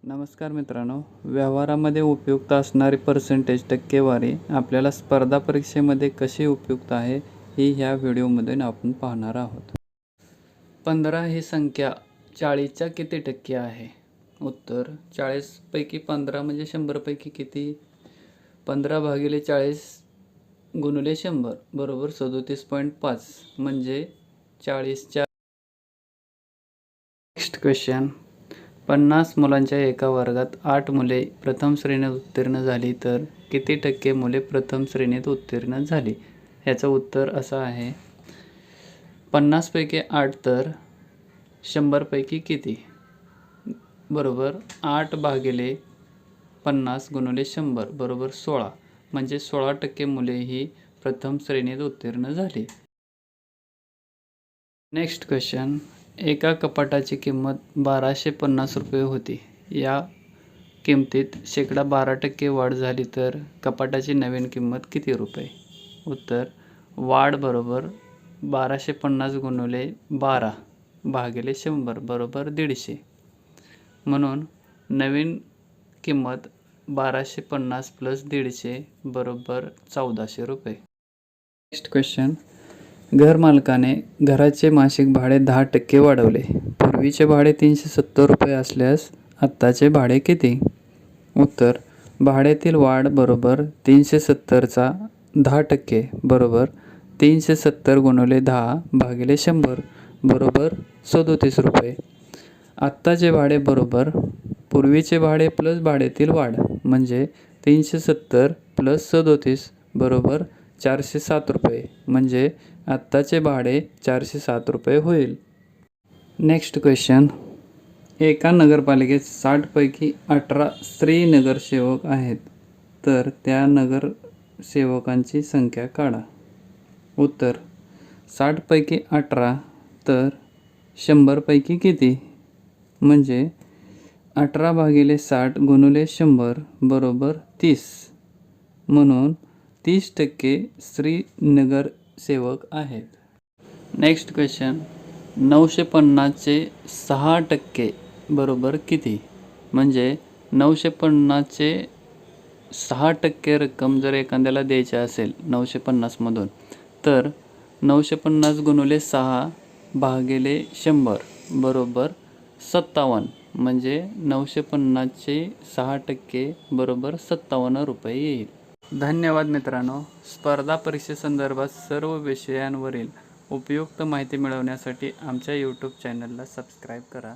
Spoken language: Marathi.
नमस्कार मित्रांनो, व्यवहारामध्ये उपयुक्त असणारी पर्सेंटेज टक्केवारी आपल्याला स्पर्धा परीक्षेमध्ये कशी उपयुक्त आहे ही ह्या व्हिडिओमध्ये आपण पाहणार आहोत. 15 ही संख्या 40च्या किती टक्के आहे? उत्तर 40 पैकी 15 म्हणजे 100 पैकी किती? 15 भागिले 40 गुणिले 100 बरोबर 37.5 म्हणजे 40च्या. नेक्स्ट क्वेश्चन, 50 मुलांच्या एका वर्गात 8 मुले प्रथम श्रेणीत उत्तीर्ण झाली तर किती टक्के मुले प्रथम श्रेणीत उत्तीर्ण झाली? ह्याचं उत्तर असं आहे, 50 पैकी 8 तर 100 पैकी किती? बरोबर 8 भागिले 50 गुणिले 100 बरोबर 16 म्हणजे 16% मुले ही प्रथम श्रेणीत उत्तीर्ण झाली. नेक्स्ट क्वेश्चन, एका कपाटाची किंमत 1250 रुपये होती. या किमतीत 12% वाढ झाली तर कपाटाची नवीन किंमत किती रुपये? उत्तर, वाढ बरोबर 1250 गुणिले 12 भागिले 100 बरोबर 150 म्हणून नवीन किंमत 1250 प्लस 150 बरोबर 1400 रुपये. नेक्स्ट क्वेश्चन, घरमालकाने घराचे मासिक भाडे 10% वाढवले. पूर्वीचे भाडे 370 रुपये असल्यास आत्ताचे भाडे किती? उत्तर, भाड्यातील वाढ बरोबर 370चा 10% बरोबर 370 गुणिले 10 भागिले 100 बरोबर 37 रुपये. आत्ताचे भाडे बरोबर पूर्वीचे भाडे प्लस भाड्यातील वाढ म्हणजे 370 प्लस 37 बरोबर 407 रुपये म्हणजे आत्ताचे भाडे 407 रुपये होईल. नेक्स्ट क्वेश्चन, एका नगरपालिकेत 60 पैकी 18 स्त्री नगरसेवक आहेत तर त्या नगरसेवकांची संख्या काढा. उत्तर, 60 पैकी 18 तर 100 पैकी किती? म्हणजे 18 भागिले 60 गुणिले 100 बरोबर 30 म्हणून 30% स्त्री नगरसेवक आहेत. नेक्स्ट क्वेश्चन, 950चे 6% बरोबर किती? म्हणजे 950चे 6% रक्कम जर एखाद्याला द्यायची असेल 950मधून तर 950 गुणिले 6 भागिले 100 बरोबर 57 म्हणजे 950चे 6% बरोबर 57 रुपये येईल. धन्यवाद मित्रांनो. स्पर्धा परीक्षेसंदर्भात सर्व विषयांवरील उपयुक्त माहिती मिळवण्यासाठी आमच्या यूट्यूब चॅनलला सबस्क्राईब करा.